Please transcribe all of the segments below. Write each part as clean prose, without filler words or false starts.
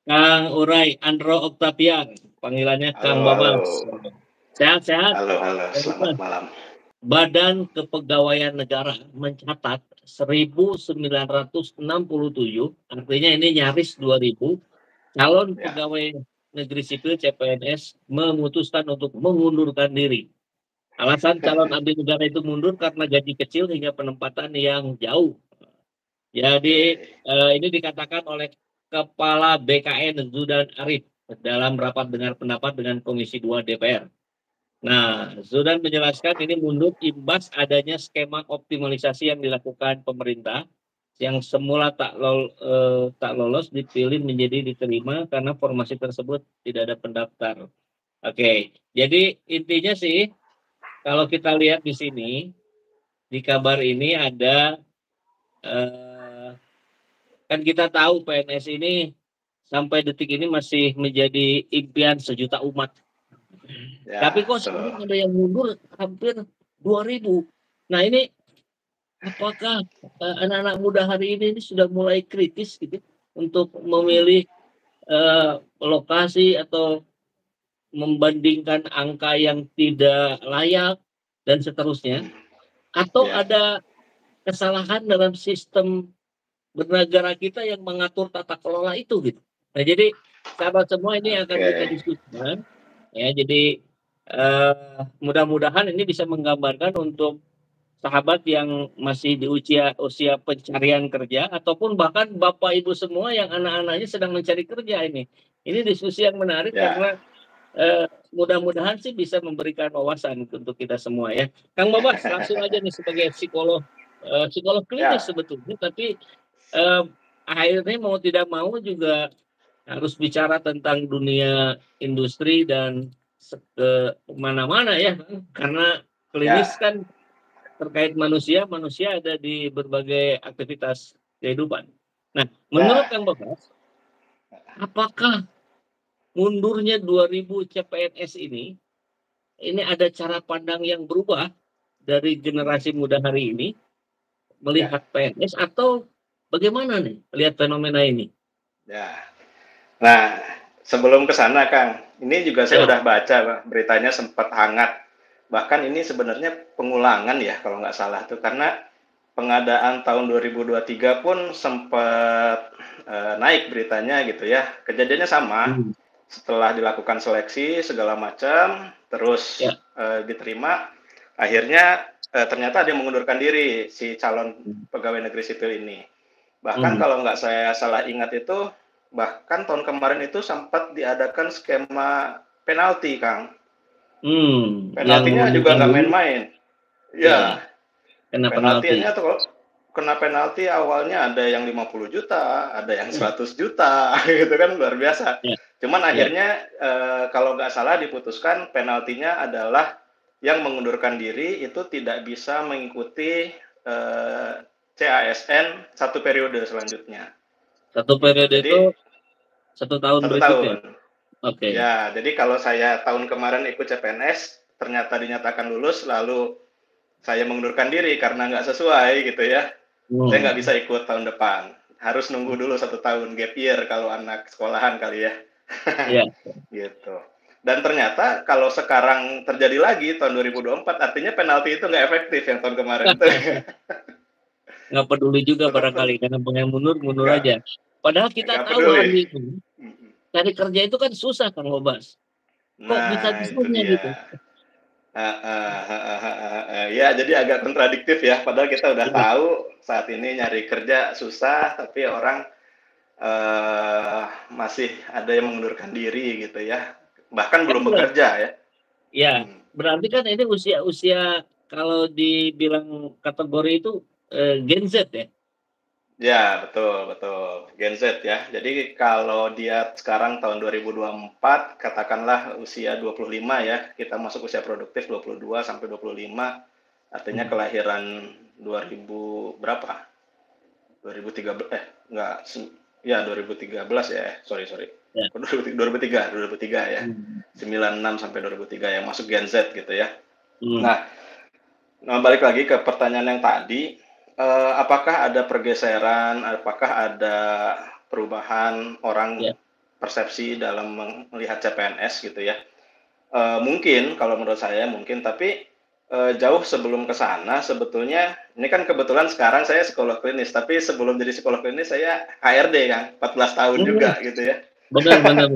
Kang Urai Andro Octavian, panggilannya Halo, Kang halo. Babas. Sehat-sehat. Halo, halo. Selamat malam. Badan Kepegawaian Negara mencatat 1967, artinya ini nyaris 2000, calon Ya. pegawai negeri sipil CPNS memutuskan untuk mengundurkan diri. Alasan calon abdi negara itu mundur karena gaji kecil hingga penempatan yang jauh. Jadi Oke. ini dikatakan oleh Kepala BKN Zudan Arif dalam rapat dengar pendapat dengan Komisi 2 DPR. Nah, Zudan menjelaskan ini mundur imbas adanya skema optimalisasi yang dilakukan pemerintah yang semula tak lolos dipilih menjadi diterima karena formasi tersebut tidak ada pendaftar. Oke, jadi intinya sih kalau kita lihat di sini di kabar ini ada eh, kan kita tahu PNS ini sampai detik ini masih menjadi impian sejuta umat. Tapi Ya, kok betul. sekarang ada yang mundur hampir 2000. Nah ini apakah anak-anak muda hari ini sudah mulai kritis gitu untuk Mhm. memilih lokasi atau membandingkan angka yang tidak layak dan seterusnya? Mhm. Atau Ya. ada kesalahan dalam sistem bernegara kita yang mengatur tata kelola itu gitu. Nah, jadi sahabat semua ini akan kita Oke. diskusikan ya. Jadi mudah-mudahan ini bisa menggambarkan untuk sahabat yang masih di usia usia pencarian kerja ataupun bahkan Bapak Ibu semua yang anak-anaknya sedang mencari kerja ini. Ini diskusi yang menarik Ya. karena mudah-mudahan sih bisa memberikan wawasan untuk kita semua ya. Kang Babas, langsung aja nih sebagai psikolog psikolog klinis Ya. sebetulnya, tapi eh, akhirnya mau tidak mau juga harus bicara tentang dunia industri dan ke mana-mana ya, karena klinis Ya. kan terkait manusia, manusia ada di berbagai aktivitas kehidupan. Nah, menurut Ya. Kang Babas, apakah mundurnya 2000 CPNS ini ada cara pandang yang berubah dari Mhm. generasi muda hari ini Ya. melihat PNS atau bagaimana nih melihat fenomena ini? Ya. Nah, sebelum ke sana, Kang, ini juga saya Ya, udah baca, Pak, beritanya sempat hangat. Bahkan ini sebenarnya pengulangan ya kalau nggak salah tuh karena pengadaan tahun 2023 pun sempat naik beritanya gitu ya. Kejadiannya sama. hmm, Setelah dilakukan seleksi segala macam, terus ya, diterima, akhirnya ternyata ada yang mengundurkan diri si calon hmm, pegawai negeri sipil ini. Bahkan hmm, kalau nggak saya salah ingat itu, bahkan tahun kemarin itu sempat diadakan skema penalti, Kang. yang Penaltinya juga mengundurkan nggak diri, main-main. ya, Ya, kena penalti. penaltinya tuh kalau kena penalti awalnya ada yang 50 juta, ada yang Hmm, 100 juta, gitu kan luar biasa. ya, Cuman ya, akhirnya kalau nggak salah diputuskan penaltinya adalah yang mengundurkan diri itu tidak bisa mengikuti CASN satu periode selanjutnya. satu Gitu. periode itu Jadi 1 tahun satu berikutnya. tahun. Oke. Ya, jadi kalau saya tahun kemarin ikut CPNS, ternyata dinyatakan lulus, lalu saya mengundurkan diri karena nggak sesuai gitu ya. Saya nggak Hmm. bisa ikut tahun depan. Harus nunggu dulu 1 tahun gap year kalau anak sekolahan kali ya. Ya, Gitu. Dan ternyata kalau sekarang terjadi lagi tahun 2024, artinya penalti itu nggak efektif yang tahun kemarin itu. nggak peduli juga Tetap barangkali karena pengen mundur mundur aja. nggak Padahal kita nggak tahu peduli. hari ini cari kerja itu kan susah Kang Bobas. Kok Nah, itu bisa-bisanya dia. gitu? Ya, jadi agak kontradiktif ya. Padahal kita udah Ya, tahu saat ini nyari kerja susah, tapi orang masih ada yang mengundurkan diri gitu ya. Bahkan kan belum benar. bekerja ya. Ya, Hmm. berarti kan ini usia-usia kalau dibilang kategori itu Gen Z ya. Ya, betul, betul. Gen Z ya. Jadi kalau dia sekarang tahun 2024, katakanlah usia 25 ya, kita masuk usia produktif 22 sampai 25, artinya Hmm. kelahiran 2000 berapa? 2013 enggak ya 2013 ya. Sorry. Ya. 2003 ya. Hmm. 96 sampai 2003 yang masuk Gen Z gitu ya. Hmm. Nah, balik lagi ke pertanyaan yang tadi, apakah ada pergeseran, apakah ada perubahan orang Ya. persepsi dalam melihat CPNS gitu ya. Mungkin kalau menurut saya mungkin, tapi jauh sebelum ke sana sebetulnya ini kan kebetulan sekarang saya psikolog klinis, tapi sebelum jadi psikolog klinis saya HRD kan, 14 tahun Hmm, juga gitu ya. benar benar.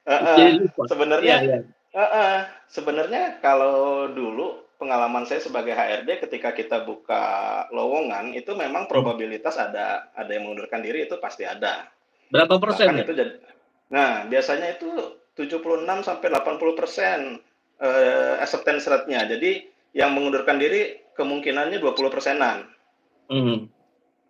Heeh, Jadi lupa. Iya, sebenarnya iya. heeh, sebenarnya kalau dulu pengalaman saya sebagai HRD ketika kita buka lowongan itu memang Hmm. probabilitas ada yang mengundurkan diri itu pasti ada. Berapa persen Bahkan ya? itu nah, biasanya itu 76 sampai 80% acceptance rate-nya. Jadi yang mengundurkan diri kemungkinannya 20 persenan. Hmm.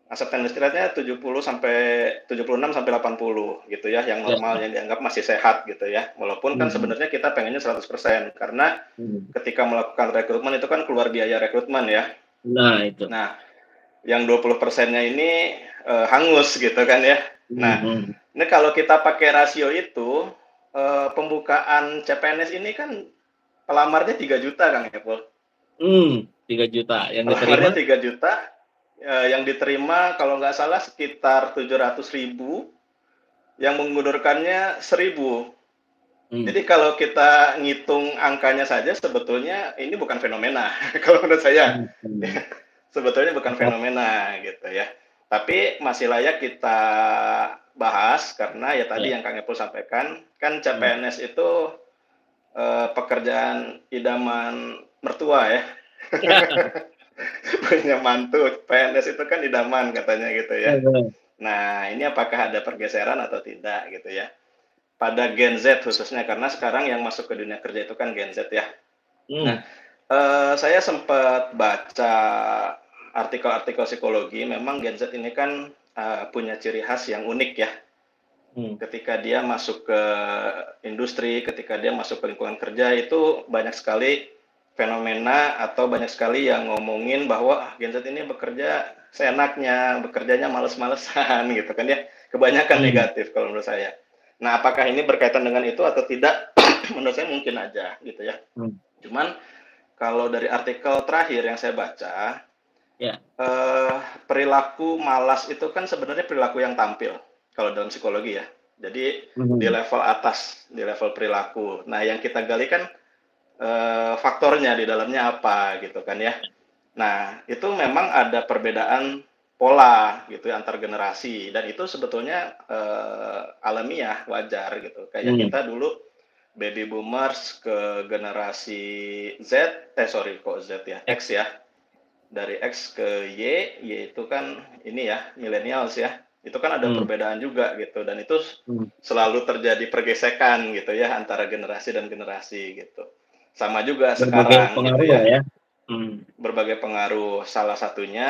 Acceptance rate-nya 76 sampai 80 gitu ya, yang Ya. normal yang dianggap masih sehat gitu ya. Walaupun kan Hmm. sebenarnya kita pengennya 100% karena Hmm. ketika melakukan rekrutmen itu kan keluar biaya rekrutmen ya. Nah, itu. Nah, yang 20 persennya ini hangus gitu kan ya. Hmm. Nah, Hmm. ini kalau kita pakai rasio itu, pembukaan CPNS ini kan pelamarnya 3 juta Kang Epul. 3 juta yang diterima. Pelamarnya 3 juta, yang diterima kalau nggak salah sekitar 700.000, yang mengundurkannya 1.000. Hmm. Jadi kalau kita ngitung angkanya saja sebetulnya ini bukan fenomena kalau menurut saya. Hmm. Hmm. Sebetulnya bukan Apa? fenomena gitu ya. Tapi masih layak kita bahas karena ya tadi Ya. yang Kang Epul sampaikan, kan Hmm. CPNS itu pekerjaan idaman mertua ya. Punya mantu, PNS itu kan idaman katanya gitu ya. Benar. Nah, ini apakah ada pergeseran atau tidak gitu ya. Pada Gen Z khususnya, karena sekarang yang masuk ke dunia kerja itu kan Gen Z ya. Nah, Hmm. saya sempat baca artikel-artikel psikologi, memang Gen Z ini kan punya ciri khas yang unik ya. Hmm. Ketika dia masuk ke industri, ketika dia masuk ke lingkungan kerja itu banyak sekali fenomena atau banyak sekali yang ngomongin bahwa Gen Z ini bekerja seenaknya, bekerjanya males-malesan gitu kan ya. Kebanyakan Hmm. negatif kalau menurut saya. Nah, apakah ini berkaitan dengan itu atau tidak? Menurut saya mungkin aja gitu ya. Hmm. Cuman kalau dari artikel terakhir yang saya baca, Ya. eh, perilaku malas itu kan sebenarnya perilaku yang tampil kalau dalam psikologi ya. Jadi di Hmm. level atas, di level perilaku. Nah, yang kita gali kan faktornya di dalamnya apa gitu kan ya. Nah, itu memang ada perbedaan pola gitu ya, antar generasi dan itu sebetulnya alamiah, wajar gitu. Kayak Hmm. kita dulu baby boomers ke generasi Z, sorry kok Z ya, X X. ya. Dari X ke Y, Y itu kan ini ya, millennials ya. Itu kan ada Hmm. perbedaan juga gitu dan itu Hmm. selalu terjadi pergesekan gitu ya antara generasi dan generasi gitu. Sama juga Berbagai sekarang gitu pengaruh ya. lah ya. Hmm. Berbagai pengaruh. Salah satunya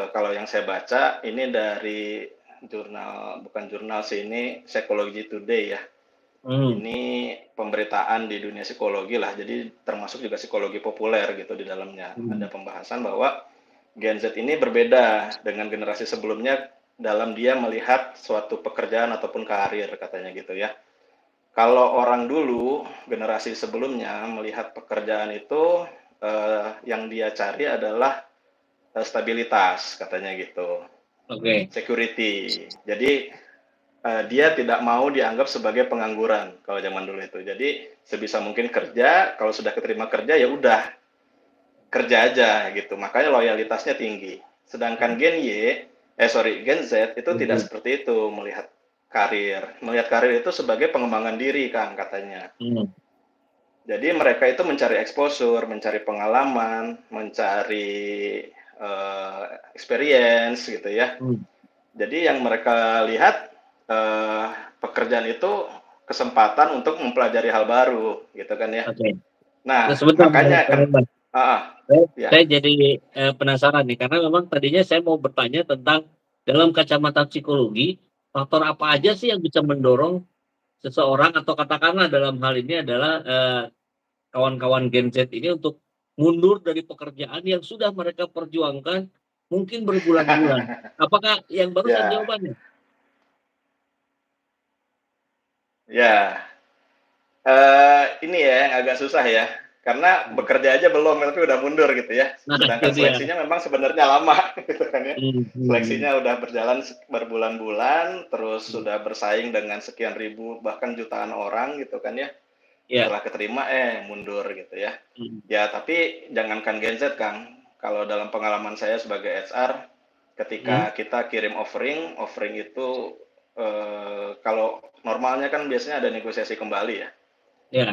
kalau yang saya baca ini dari jurnal, bukan jurnal sih, ini Psychology Today ya. Hmm. Ini pemberitaan di dunia psikologi lah, jadi termasuk juga psikologi populer gitu di dalamnya. Hmm. Ada pembahasan bahwa Gen Z ini berbeda dengan generasi sebelumnya dalam dia melihat suatu pekerjaan ataupun karir katanya gitu ya. Kalau orang dulu, generasi sebelumnya melihat pekerjaan itu yang dia cari adalah stabilitas katanya gitu, Oke. security. Jadi dia tidak mau dianggap sebagai pengangguran kalau zaman dulu itu. Jadi sebisa mungkin kerja, kalau sudah keterima kerja ya udah kerja aja gitu. Makanya loyalitasnya tinggi. Sedangkan Gen Z itu tidak Hmm. seperti itu melihat karir. Melihat karir itu sebagai pengembangan diri kan katanya. Hmm. Jadi mereka itu mencari exposure, mencari pengalaman, mencari experience gitu ya. Hmm. Jadi yang mereka lihat eh, pekerjaan itu kesempatan untuk mempelajari hal baru, gitu kan ya. Oke. Nah, Nah, sebentar, makanya kan, Bang. Saya, ya, saya jadi penasaran nih, karena memang tadinya saya mau bertanya tentang dalam kacamata psikologi, faktor apa aja sih yang bisa mendorong seseorang atau katakanlah dalam hal ini adalah kawan-kawan Gen Z ini untuk mundur dari pekerjaan yang sudah mereka perjuangkan mungkin berbulan-bulan. Apakah yang barusan ya, jawabannya? ya. Ini ya yang agak susah ya. karena bekerja aja belum, tapi udah mundur gitu ya. Nah, itu Sedangkan dia. seleksinya memang sebenarnya lama gitu kan ya. Mhm. Seleksinya udah berjalan berbulan-bulan, terus Mhm. sudah bersaing dengan sekian ribu bahkan jutaan orang gitu kan ya. Ya. Setelah keterima mundur gitu ya. Mhm. Ya, tapi jangankan Gen Z, Kang. Kalau dalam pengalaman saya sebagai HR, Mhm. ketika kita kirim offering, offering itu kalau normalnya kan biasanya ada negosiasi kembali ya. Ya.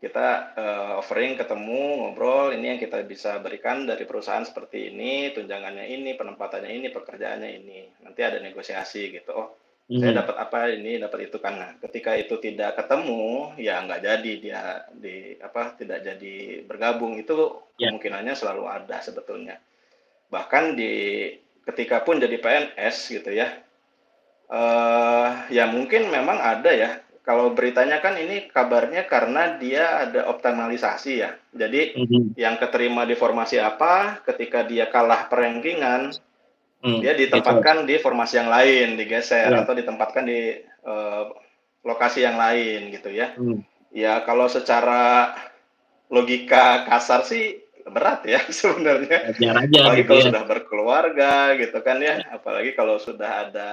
Kita offering, ketemu, ngobrol, ini yang kita bisa berikan dari perusahaan seperti ini, tunjangannya ini, penempatannya ini, pekerjaannya ini. Nanti ada negosiasi gitu. Oh, saya Mhm. dapat apa ini, dapat itu kan. Nah, ketika itu tidak ketemu, ya nggak jadi dia tidak jadi bergabung. Itu Ya. kemungkinannya selalu ada sebetulnya. Bahkan ketika pun jadi PNS gitu ya, ya mungkin memang ada ya. Kalau beritanya kan ini kabarnya karena dia ada optimalisasi ya. Jadi Mhm. yang keterima di formasi apa, ketika dia kalah perengkingan, dia Gitu. ditempatkan di formasi yang lain, digeser Ya. atau ditempatkan di lokasi yang lain gitu ya. Mhm. Ya kalau secara logika kasar sih berat ya sebenarnya. Wajar aja Apalagi gitu kalau ya. sudah berkeluarga gitu kan Ya. ya. Apalagi kalau sudah ada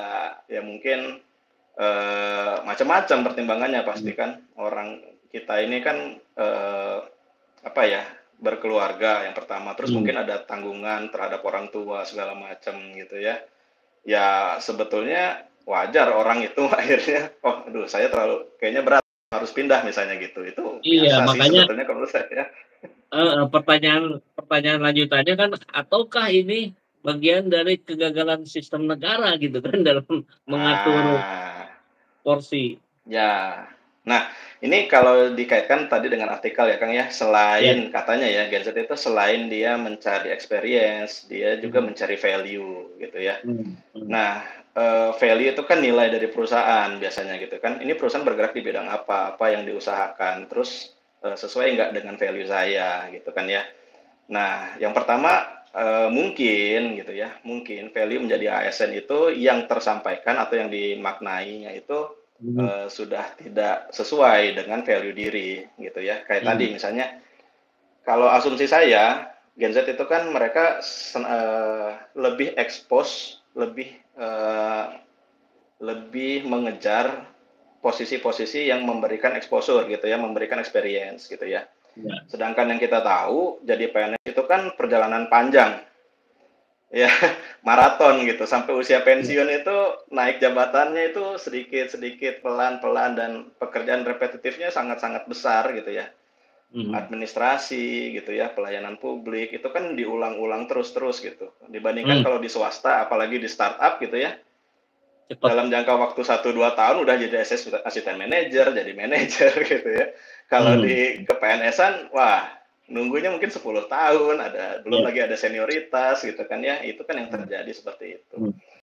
ya mungkin macam-macam pertimbangannya pasti Mhm. kan. Orang kita ini kan apa ya, berkeluarga yang pertama, terus Mhm. mungkin ada tanggungan terhadap orang tua segala macam gitu ya. Ya sebetulnya wajar orang itu akhirnya, "Oh aduh saya terlalu kayaknya berat, harus pindah," misalnya gitu. Itu Iya, biasa sih makanya sebetulnya kalau menurut saya. pertanyaan pertanyaan lanjutannya kan, ataukah ini bagian dari kegagalan sistem negara gitu kan dalam mengatur Ah. porsi? Ya. Nah, ini kalau dikaitkan tadi dengan artikel ya, Kang, ya, Ya. selain katanya ya, gadget itu selain dia mencari experience, dia juga Mhm. mencari value gitu ya. Mhm. Mhm. Nah, value itu kan nilai dari perusahaan biasanya gitu kan. Ini perusahaan bergerak di bidang apa, apa yang diusahakan, terus sesuai nggak dengan value saya gitu kan ya. Nah, yang pertama mungkin gitu ya, mungkin value menjadi ASN itu yang tersampaikan atau yang dimaknainya itu Mhm. sudah tidak sesuai dengan value diri gitu ya. Kayak tadi Mhm. misalnya, kalau asumsi saya, Gen Z itu kan mereka lebih expose, lebih mengejar posisi-posisi yang memberikan exposure gitu ya, memberikan experience gitu ya. Ya. Sedangkan yang kita tahu jadi PNS itu kan perjalanan panjang ya, maraton gitu sampai usia Ya. pensiun itu naik jabatannya itu sedikit-sedikit, pelan-pelan dan pekerjaan repetitifnya sangat-sangat besar gitu ya. Mhm. Administrasi gitu ya, pelayanan publik itu kan diulang-ulang terus-terus gitu. Dibandingkan Mmm. kalau di swasta apalagi di startup gitu ya, Cepet. dalam jangka waktu 1-2 tahun udah jadi asisten manajer, jadi manajer gitu ya. Kalau Mhm. di ke-PNS-an, wah nunggunya mungkin 10 tahun, belum Ya. lagi ada senioritas gitu kan ya, itu kan yang Mhm. terjadi seperti itu. Mhm.